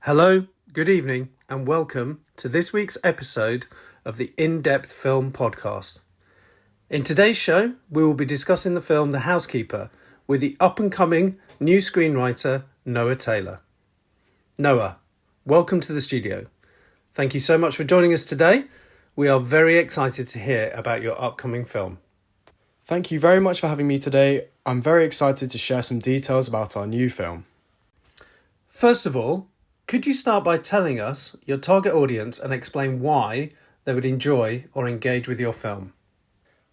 Hello, good evening, and welcome to this week's episode of the In-Depth Film Podcast. In today's show, we will be discussing the film The Housekeeper with the up-and-coming new screenwriter Noah Taylor. Noah, welcome to the studio. Thank you so much for joining us today. We are very excited to hear about your upcoming film. Thank you very much for having me today. I'm very excited to share some details about our new film. First of all, could you start by telling us your target audience and explain why they would enjoy or engage with your film?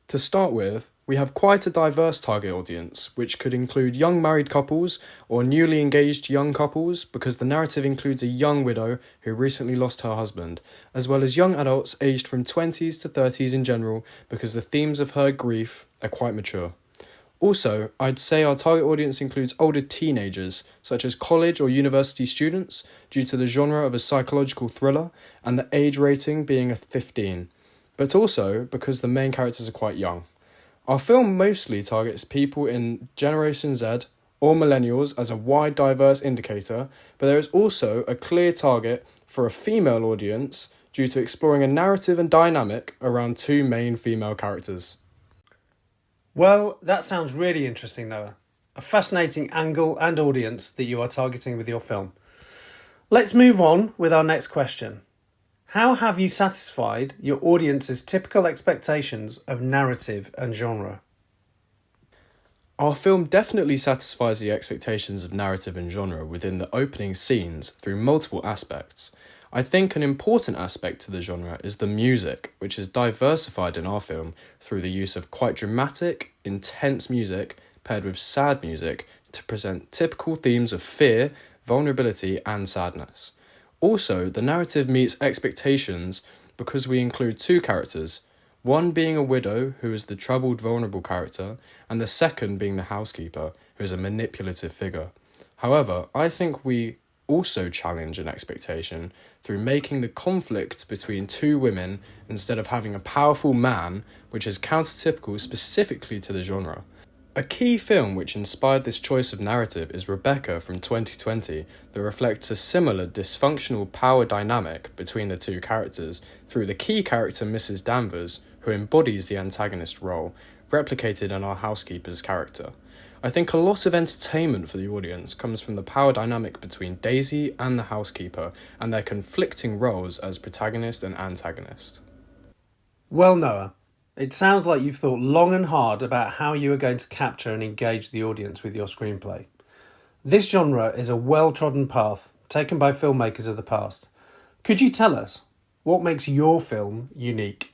To start with, we have quite a diverse target audience, which could include young married couples or newly engaged young couples, because the narrative includes a young widow who recently lost her husband, as well as young adults aged from 20s to 30s in general, because the themes of her grief are quite mature. Also, I'd say our target audience includes older teenagers, such as college or university students, due to the genre of a psychological thriller and the age rating being a 15, but also because the main characters are quite young. Our film mostly targets people in Generation Z or millennials as a wide diverse indicator, but there is also a clear target for a female audience due to exploring a narrative and dynamic around two main female characters. Well, that sounds really interesting, Noah. A fascinating angle and audience that you are targeting with your film. Let's move on with our next question. How have you satisfied your audience's typical expectations of narrative and genre? Our film definitely satisfies the expectations of narrative and genre within the opening scenes through multiple aspects. I think an important aspect to the genre is the music, which is diversified in our film through the use of quite dramatic, intense music paired with sad music to present typical themes of fear, vulnerability, and sadness. Also, the narrative meets expectations because we include two characters, one being a widow who is the troubled, vulnerable character, and the second being the housekeeper, who is a manipulative figure. However, I think we also challenge an expectation through making the conflict between two women instead of having a powerful man, which is countertypical specifically to the genre. A key film which inspired this choice of narrative is Rebecca from 2020, that reflects a similar dysfunctional power dynamic between the two characters through the key character Mrs. Danvers, who embodies the antagonist role, replicated in our housekeeper's character. I think a lot of entertainment for the audience comes from the power dynamic between Daisy and the housekeeper and their conflicting roles as protagonist and antagonist. Well, Noah, it sounds like you've thought long and hard about how you are going to capture and engage the audience with your screenplay. This genre is a well-trodden path taken by filmmakers of the past. Could you tell us what makes your film unique?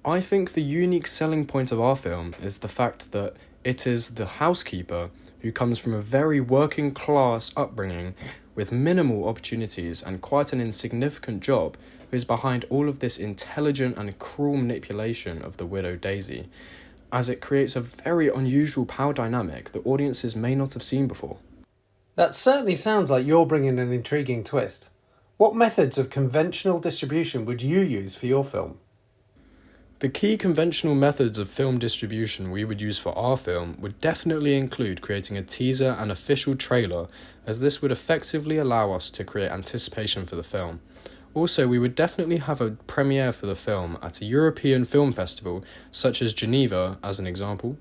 I think the unique selling point of our film is the fact that it is the housekeeper who comes from a very working class upbringing with minimal opportunities and quite an insignificant job, who is behind all of this intelligent and cruel manipulation of the widow Daisy, as it creates a very unusual power dynamic that audiences may not have seen before. That certainly sounds like you're bringing an intriguing twist. What methods of conventional distribution would you use for your film? The key conventional methods of film distribution we would use for our film would definitely include creating a teaser and official trailer, as this would effectively allow us to create anticipation for the film. Also, we would definitely have a premiere for the film at a European film festival, such as Geneva as an example,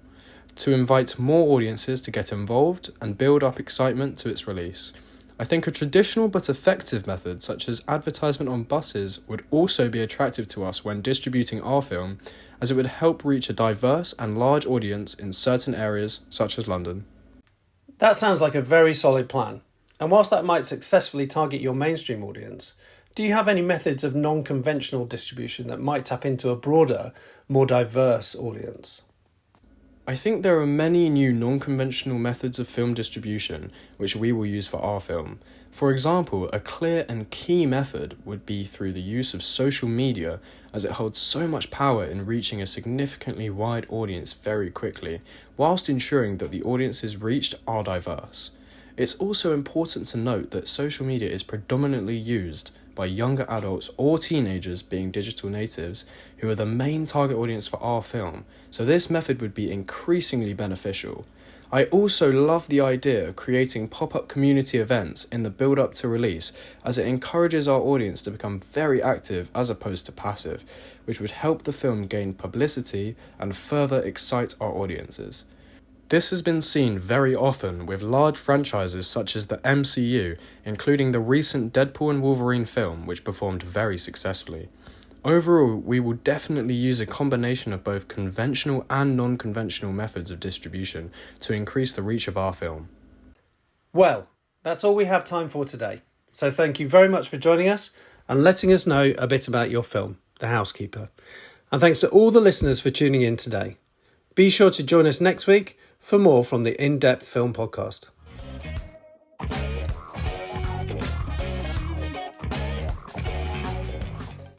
to invite more audiences to get involved and build up excitement to its release. I think a traditional but effective method such as advertisement on buses would also be attractive to us when distributing our film, as it would help reach a diverse and large audience in certain areas such as London. That sounds like a very solid plan. And whilst that might successfully target your mainstream audience, do you have any methods of non-conventional distribution that might tap into a broader, more diverse audience? I think there are many new non-conventional methods of film distribution which we will use for our film. For example, a clear and key method would be through the use of social media, as it holds so much power in reaching a significantly wide audience very quickly, whilst ensuring that the audiences reached are diverse. It's also important to note that social media is predominantly used by younger adults or teenagers being digital natives, who are the main target audience for our film, so this method would be increasingly beneficial. I also love the idea of creating pop-up community events in the build-up to release, as it encourages our audience to become very active as opposed to passive, which would help the film gain publicity and further excite our audiences. This has been seen very often with large franchises such as the MCU, including the recent Deadpool and Wolverine film, which performed very successfully. Overall, we will definitely use a combination of both conventional and non-conventional methods of distribution to increase the reach of our film. Well, that's all we have time for today. So thank you very much for joining us and letting us know a bit about your film, The Housekeeper. And thanks to all the listeners for tuning in today. Be sure to join us next week for more from the In-Depth Film Podcast.